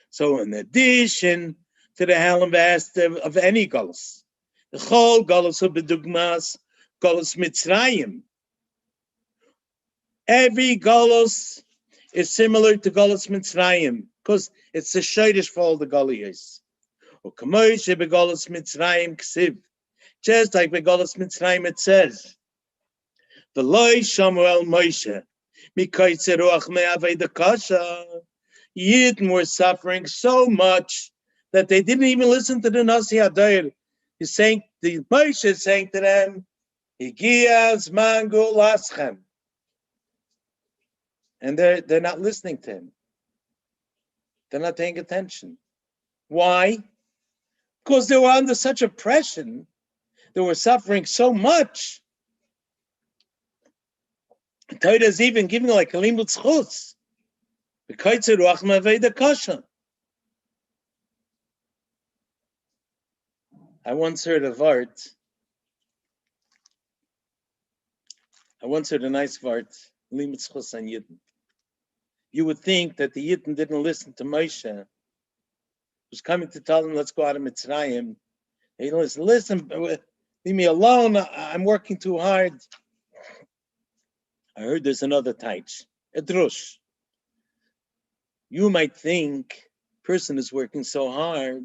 So in addition to the Halambast of any Galus, the whole Galus of Bedugmas, Galus Mitzrayim, every Galus is similar to Galus Mitzrayim because it's the Shadish for all the Galiyas. Just like by Galus Mitzrayim it says, V'loi Shamuel Moshe, Mikaitzer Ruach Me'avei Dekasha. Yidden were suffering so much that they didn't even listen to the Nasi Hadayr. He's saying, the Moshe is saying to them, Higiyaz Mangu Laschem. And they're not listening to him. They're not paying attention. Why? Because they were under such oppression. They were suffering so much. Torah is even giving like a limud zchus. I once heard a vart. I once heard a nice vart, limud zchus on Yidden. you would think that the Yidden didn't listen to Moshe, who's coming to tell them, let's go out of Mitzrayim. They listen, leave me alone. I'm working too hard. I heard there's another taich, a drush. You might think a person is working so hard,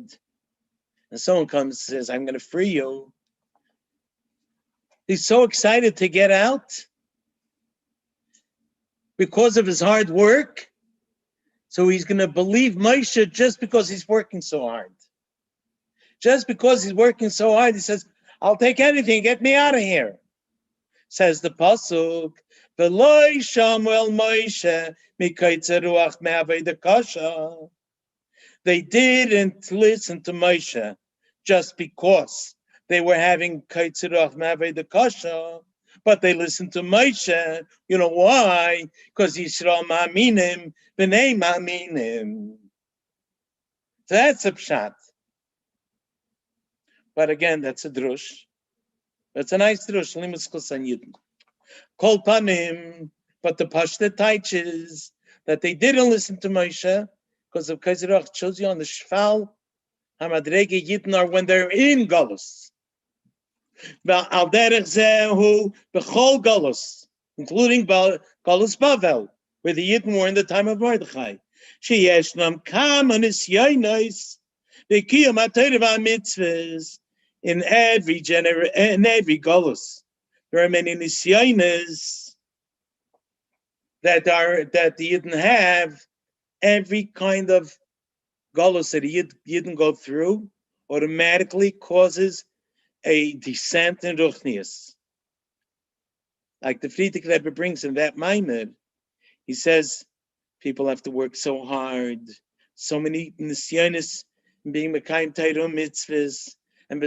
and someone comes and says, I'm going to free you. He's so excited to get out because of his hard work. So he's going to believe Moshe just because he's working so hard. Just because he's working so hard, he says, I'll take anything, get me out of here. Says the Pasuk, V'loi Shamuel Moshe mikaitzer ruach me'avei dekasha. They didn't listen to Moshe just because they were having kaitzer ruach me'avei dekasha, but they listened to Moshe. You know why? Because Yisrael ma'aminim b'nei ma'aminim. So that's a pshat. But again, that's a drush. That's a nice drush. Limus Chosan Yidden. Kol panim, but the pashta teaches that they didn't listen to Moshe because of Kaiserach shows you on the shval hamadrege Yidden are when they're in Galus. Al derech zehu bechol Galus, including Galus Bavel, where the Yidden were in the time of Mordechai. Sheyeshnam kam anisyonos v'kiyum ha'torah v'mitzvahs. In every Galus, there are many nisyonos that the Yidden have. Every kind of Galus that the Yidden go through automatically causes a descent in Ruchnius. Like the Frierdiker Rebbe brings in that Maimed, he says people have to work so hard, so many nisyonos being mekayim Torah mitzvahs. And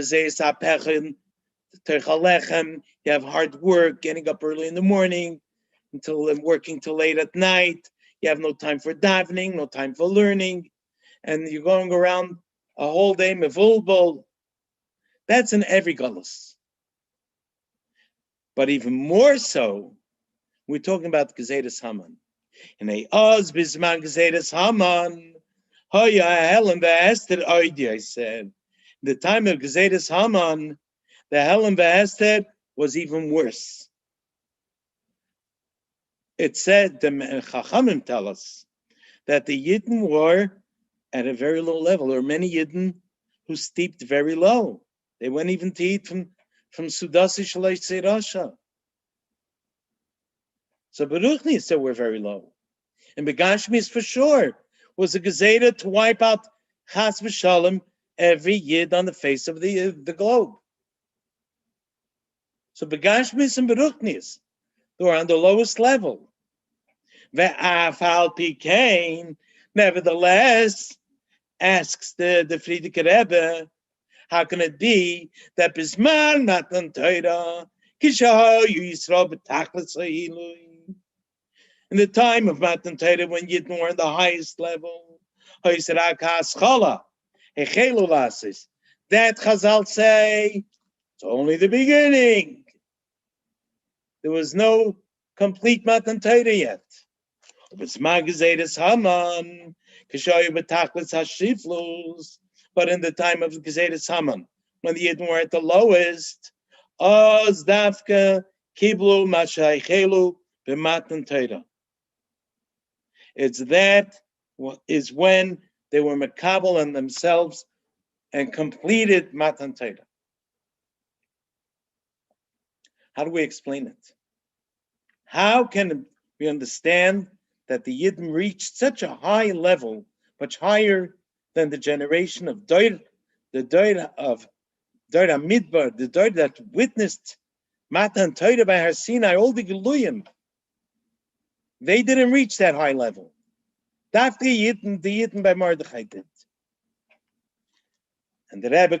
you have hard work, getting up early in the morning and working till late at night. You have no time for davening, no time for learning, and you're going around a whole day mevulbol. That's in every galus. But even more so, we're talking about Gezedes Haman. In a Oz Bisman Gezedes Haman, Hoya Helen Esther I said. The time of Gezedes Haman, the Helen V'Esther was even worse. It said, the Chachamim tell us, that the Yidden were at a very low level. There were many Yidden who steeped very low. They went even to eat from Sudasi Shalei Tzirasha. So Baruchnis they were very low. And Begashmis for sure was a Gezeda to wipe out Chas V'Shalom every Yid on the face of the globe. So Begashmis and Beruchnis, they were on the lowest level. Ve'afal Pikain, nevertheless, asks the Frierdiker Rebbe, how can it be that Bisman Matan Torah, Kishahu Yisrael B'Tachlis Ha'ilui, in the time of Matan Torah when Yidden were on the highest level, Ha'yisrael Ka'aschala, that Chazal say it's only the beginning. There was no complete Matan Torah yet. But in the time of Gezedes Haman, when the Yidden were at the lowest, Oz Dafka Kiblu Mashaychelu B'Matan Torah. That is when they were makabel on themselves and completed Matan Torah. How do we explain it? How can we understand that the Yidden reached such a high level, much higher than the generation of the Doir Midbar, the Doir that witnessed Matan Torah by Har Sinai, all the Geluyim? They didn't reach that high level. That's the Yidden by Mordechai did. And the Rebbe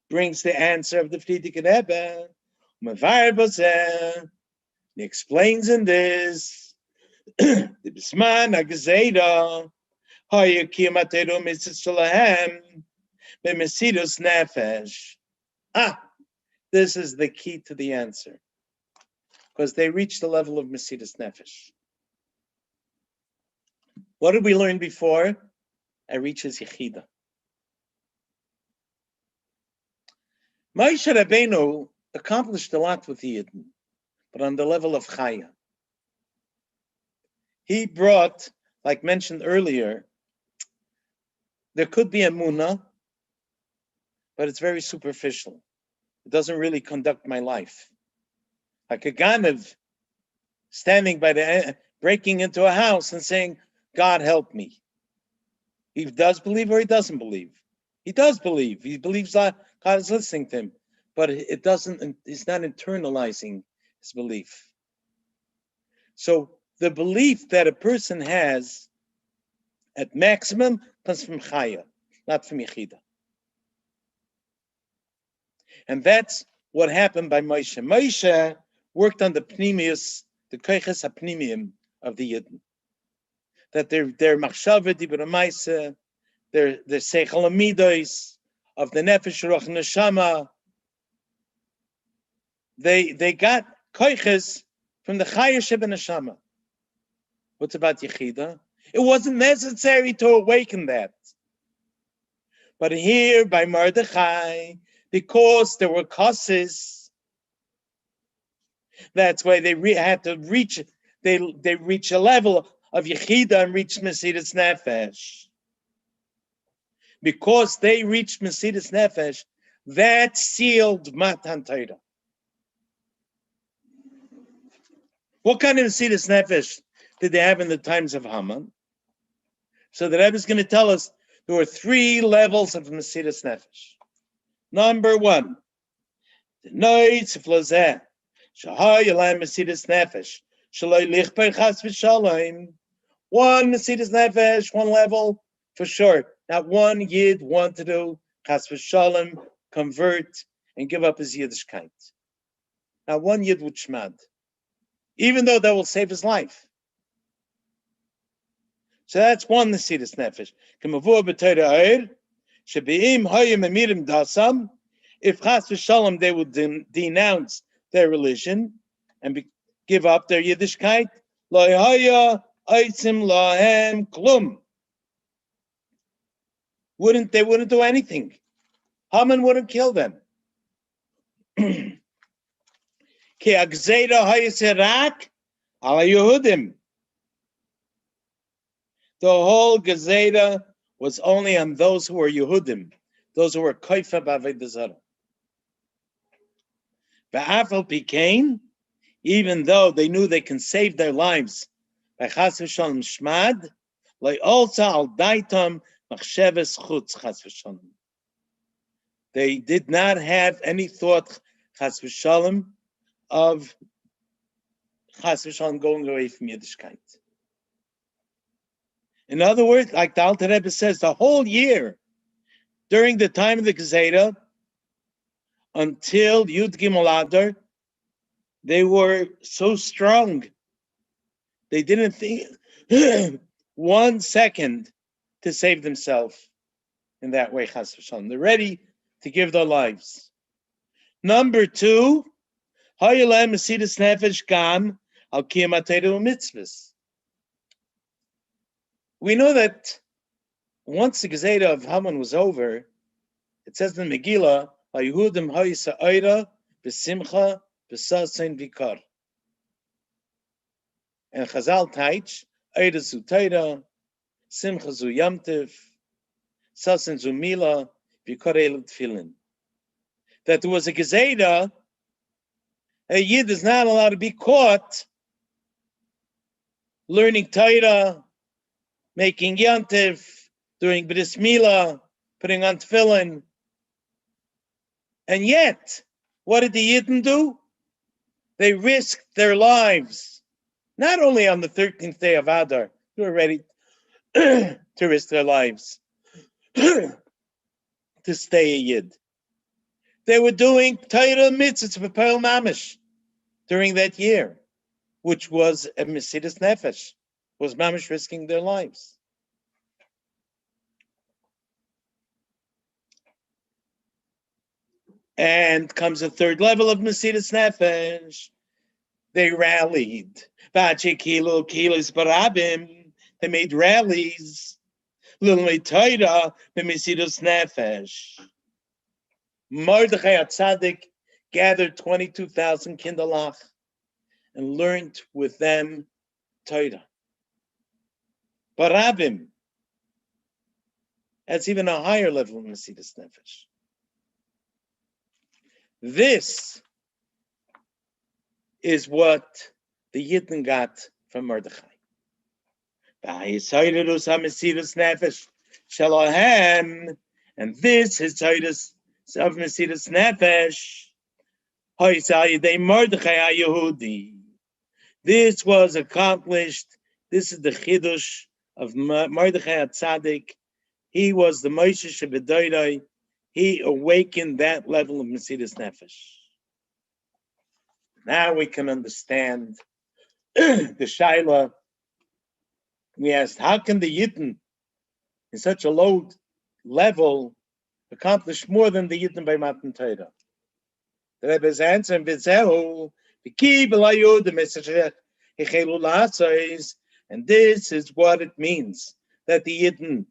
brings the answer of the Frierdiker Rebbe. He explains in this, the Bisman HaGezeda, Hayakim Ateru Mitzvah Shalahem, B'Mesidus Nefesh. This is the key to the answer. Because they reached the level of Mesidus Nefesh. What did we learn before? It reaches Yechida. Moshe Rabbeinu accomplished a lot with the Yidden, but on the level of Chaya. He brought, like mentioned earlier, there could be a Emunah, but it's very superficial. It doesn't really conduct my life. Like a Ganev standing by breaking into a house and saying, God help me. He does believe or he doesn't believe. He does believe. He believes that God is listening to him, but it doesn't. He's not internalizing his belief. So the belief that a person has at maximum comes from Chaya, not from Yechida. And that's what happened by Moshe. Moshe worked on the pnimius, the koiches hapnimiyim of the Yidden. That their machshava dibur ma'aseh, their seichel amidos of the nefesh ruach neshama. They got koiches from the chaya sheba neshama. What's about Yechida? It wasn't necessary to awaken that. But here by Mordechai, because there were causes, that's why they had to reach. They reach a level of Yechida and reach Mesidas Nefesh. Because they reached Mesidas Nefesh, that sealed Matan Torah. What kind of Mesidas Nefesh did they have in the times of Haman? So the Rebbe is going to tell us there were 3 levels of Mesidas Nefesh. Number 1, the Noitz Flozeh, Shahar Yalam Mesidas Nefesh, Shaloi Lichper Chas V'Shalom. 1 Mesidas Nefesh, 1 level, for sure. Not one Yid wanted to Chas V'Shalom, convert, and give up his Yiddishkeit. Not one Yid would shmad, even though that will save his life. So that's 1 Mesidas Nefesh. K'mavur b'Torah Oir, shebe'im hoyim emirim dasam, if Chas V'Shalom they would denounce their religion and give up their Yiddishkeit, lo haya aitzim lahem klum. They wouldn't do anything. Haman wouldn't kill them. Ki agzeira hayiserak ala Yehudim. The whole Gezeda was only on those who were Yehudim, those who were koifa b'avodah zarah. Ba'afal pikein, even though they knew they can save their lives by chas v'shalom shmad, like also al daitam machsheves chutz chas v'shalom. They did not have any thought chas v'shalom of chas v'shalom going away from Yiddishkeit. In other words, like the Alter Rebbe says, the whole year, during the time of the Gezeda, until Yud Gimel Adar, they were so strong. They didn't think 1 second to save themselves in that way, chas v'shalom. They're ready to give their lives. Number 2, Hayalem Mesidas Nefesh Gam Al Kiyam HaTorah U'Mitzvos. We know that once the Gezeda of Haman was over, it says in the Megillah, Yehudim Hayisa Oira B'Simcha B'Sasein Vikar. And Chazal Taich, Oira Zu Torah, Simcha Zu Yamtiv, Sasein Zu Mila, Vikar El Tfilin. That there was a Gezeda, a Yid is not allowed to be caught learning Torah, making Yantiv, doing Bris Milah, putting on Tefillin. And yet, what did the Yidden do? They risked their lives. Not only on the 13th day of Adar, they were ready to risk their lives to stay a Yid. They were doing Torah mitzvahs b'Peil Mamish during that year, which was a Mesidas Nefesh, was Mamish risking their lives. And comes a 3rd level of Mesidas Nefesh. They rallied. Bache kilo kilos barabim. They made rallies. L'ilmei Torah b'mesiras nefesh. Mordechai HaTzadik gathered 22,000 kinderlach and learned with them Torah. Barabim, that's even a higher level of Mesiras Nefesh. This is what the Yidden got from Mordechai. And this is Titus of Mesiras Nefesh. This was accomplished. This is the Chidush of Mordechai HaTzadik. He was the Moshe Shebedoidai. He awakened that level of Mesiras Nefesh. Now we can understand the Shaila. We asked, how can the Yidden in such a low level accomplish more than the Yidden by Matan Torah? The Rebbe's answer in Vizehu, and this is what it means, that the Yidden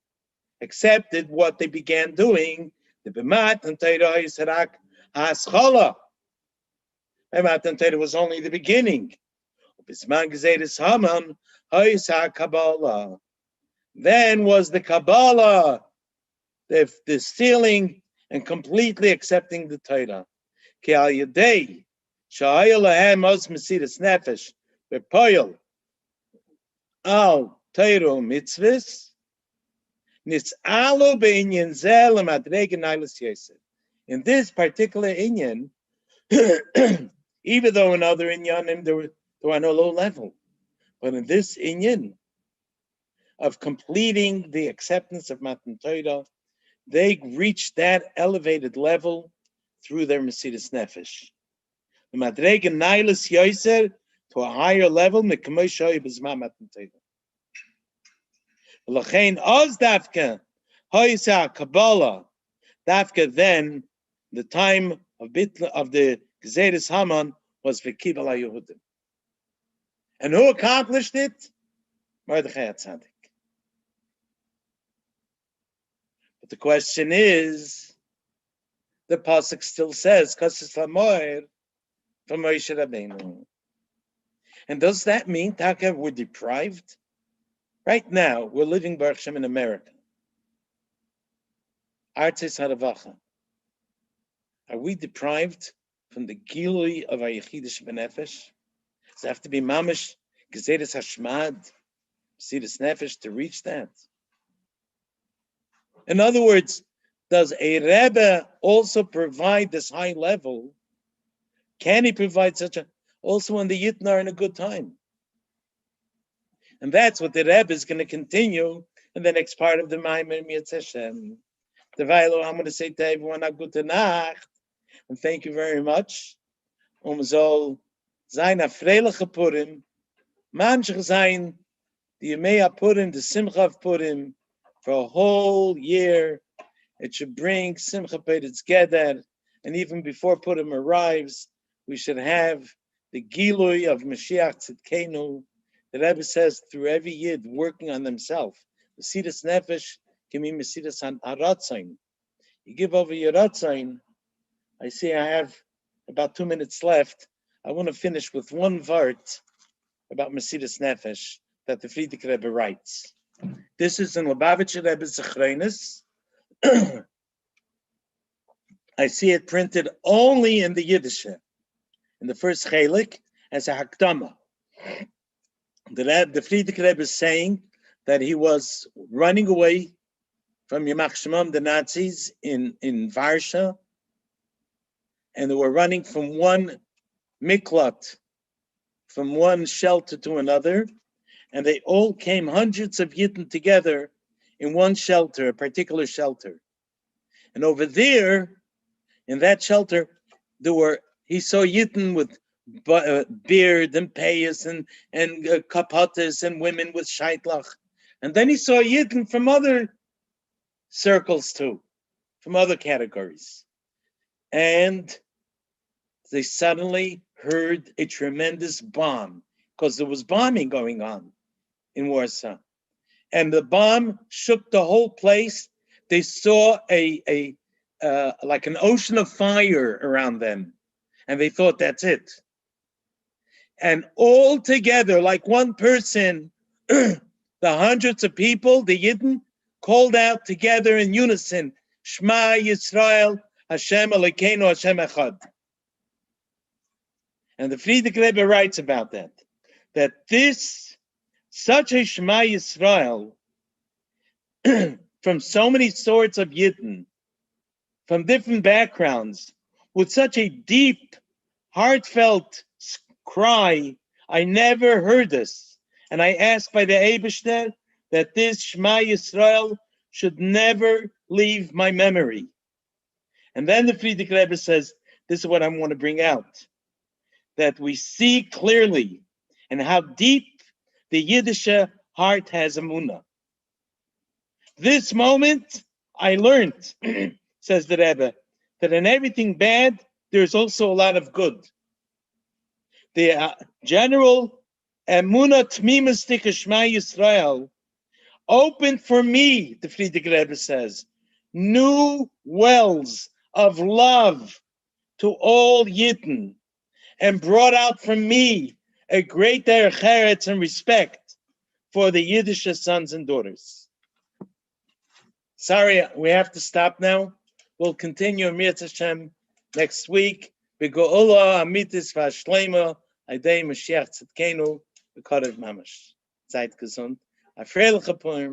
accepted what they began doing. The B'matan Torah is Rak HaSchola. Matan Torah was only the beginning. Then was the Kabbalah, the sealing and completely accepting the Torah. Ki al yedei sha'ayil lahem os mesiras nefesh v'poyel al Torah mitzvahs nitz'alu be'inyan zeh l'madrega nailas yosef. In this particular inyan, even though in other inyanim there were on a low level, but in this inyan of completing the acceptance of Matan Torah, they reached that elevated level through their Mesiras Nefesh. The Madrega Nailas Yoser to a higher level, Mekamoi Shoy B'zman Matan Torah. L'chein Oz Dafka, Hoysa Kabbalah, Dafka then, the time of the Gezeres Haman was V'kibal HaYehudim. And who accomplished it? Mordechai HaTzadik. But the question is, the pasuk still says, "Kasis lamoir from Moshe Rabbeinu," and does that mean Taka we're deprived? Right now, we're living Baruch Shem in America. Artes Haravacha. Are we deprived from the gilui of our Yechidish Benefesh? Does it have to be mamish gezeres hashmad, Mesiras Nefesh to reach that? In other words, does a Rebbe also provide this high level? Can he provide such a, also when the Yidden are in a good time? And that's what the Rebbe is going to continue in the next part of the Maimer Mitzvah Hashem. The Vaylo, I'm going to say to everyone, a gute Nacht, and thank you very much. Soll sein a freiliche Purim, manchig sein, the Yemei Purim, the Simcha of Purim, for a whole year. It should bring Simcha Peretz Geder, and even before Purim arrives, we should have the Gilui of Mashiach Tzidkenu. The Rebbe says through every Yid working on themselves. Mesiras Nefesh can be Mesiras Haratzain. You give over your Ratzain. I see I have about 2 minutes left. I want to finish with one vart about Mesiras Nefesh that the Frierdiker Rebbe writes. This is in Lubavitcher Rebbe's Zechreines. I see it printed only in the Yiddish, in the first chelik, as a hakdama. The Frierdiker Rebbe is saying that he was running away from Yamach Shemam, the Nazis in Varsha, and they were running from one miklat, from one shelter to another, and they all came, hundreds of Yidden together in one shelter, a particular shelter. And over there, in that shelter, he saw Yidden with beard and payas and kapatas and women with shaitlach. And then he saw Yidden from other circles too, from other categories. And they suddenly heard a tremendous bomb, because there was bombing going on in Warsaw. and the bomb shook the whole place. They saw like an ocean of fire around them, and they thought that's it. And all together, like one person, the hundreds of people, the Yidden, called out together in unison, Shema Yisrael, Hashem Elokeinu, Hashem Echad. And the Frierdiker Rebbe writes about that this, such a Shema Yisrael, from so many sorts of Yidden, from different backgrounds, with such a deep, heartfelt cry, I never heard this. And I ask by the Eibishter that this Shema Yisrael should never leave my memory. And then the Frierdiker Rebbe says, this is what I want to bring out, that we see clearly and how deep the Yiddish heart has emunah. This moment, I learned, says the Rebbe, that in everything bad, there's also a lot of good. The general emunah tmimus tika Shema Yisrael opened for me, the Frierdiker Rebbe says, new wells of love to all Yidden, and brought out from me a great derech eretz and respect for the Yiddish sons and daughters. Sorry, we have to stop now. We'll continue Mir Hashem next week. Bego'ula amitis v'ashleima adei Mashiach tzidkenu v'karev mamash. Seid gesund. A freiliche Purim.